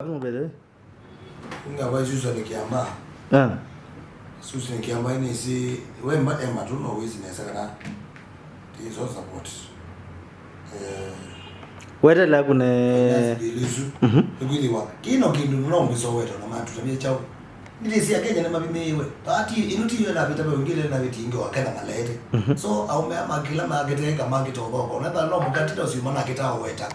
Không về đấy. Nga ba juzo ni kiamba. Susu ni kiamba ni si we mba ema tu no wizi na sakana. Ti so support. Wete la kune bilizu. Ngili wa. Kino kindu no mbiso weto na matu tabia chao. Nili si Kenya na mabimiwe. Pati inuti yo na bitabe ngile na biti ingo wakena malete. So au me makila magete kama kitoko. Na no mukatito si mona kitao weta.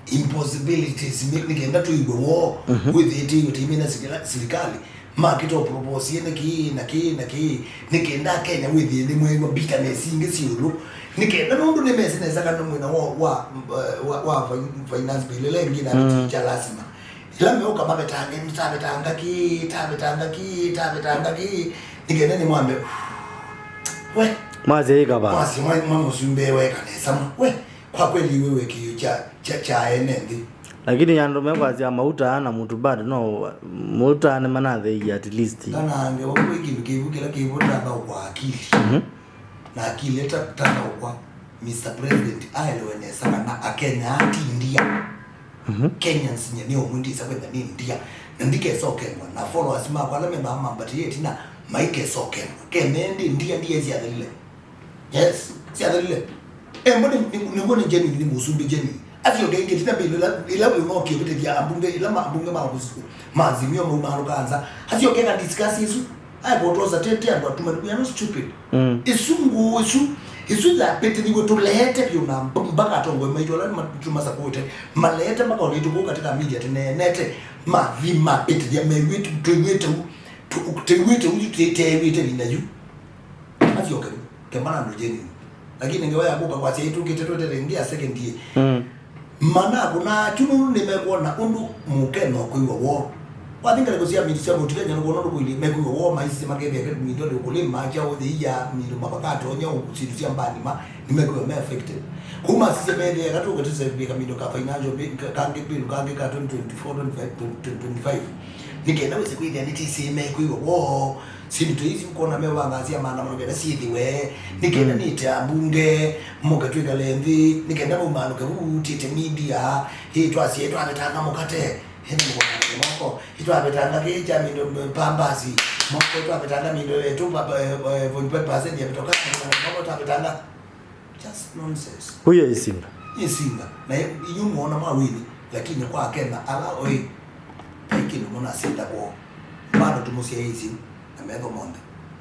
Impossibilities nikaenda tu igwe war with it utimina selikali market of propose na ki nikaenda Kenya with it mwe bitterness ingesiulu nikaenda ndo nemesi na saka mwina wa finance bill le ngina cha lazima ila meo kama betanga ki nikaenda ni mwambe we maze ikaba masi mwamusumbe we kanesa we kwa kweli wewe kiyo cha enendi lakini yandume kwazi amauta ana mtu bado no muta ane manathe at least kana ange wewe kila kivuta kwa akili na akili tata kwa Mr President aelewe sana na Kenya ati India Kenyans nyani omundi sakwenda ni India ndike sokengwa na followers mako ala memba mambati yeti na maike sokengwa kemendi India ndiye ziadile yes ziadile mbona ngone jeni ni musumbi jeni afyo genge tina bila ila no kibete dia abunge ila abunge makusiku mazimio mu maro kanza afyo genge discuss isu ai botoza tete ando tumadu ya no stupid isungu isu la pete ni goto lete pyo na mbaka tongo mejola matuma support malete maka oleto ko katika media tenete mavima pete dia mewitu tuwitu tete binaju afyo genge kemana ndo jeni lakini ngewa kuka kwa chetu kiteto terengia second year mana kuna chunu nimekuona undu mukeno kuiwa wo wathinga lekosia midisia mutikenya no gono kuili mekuiwa wo maisi makebe ke mido de kulima cha odi ya mido mapakato nya ukusidusia mbani ma nimekuiwa me affected kuma sisi bede katu katuse bika mido ka financial kange bill kange ka 2024 25 nikenda wese kuilia nitisi mekuiwa wo sindi tuizi ukona mewa ngazia maana mwana sithi we nikenda nita bunge moga twiga lendi nikenda mumano ke utite media hii twasi yetu ametanga mukate hene moko hitu ametanga ke cha mindo pambasi moko tu ametanga mindo yetu papa ya kutoka moko tu ametanga just nonsense huyo isinga na yumuona mawili lakini kwa Kenya ala oi ikino mona sita kwa bado tumusia hizi Amigo Monde.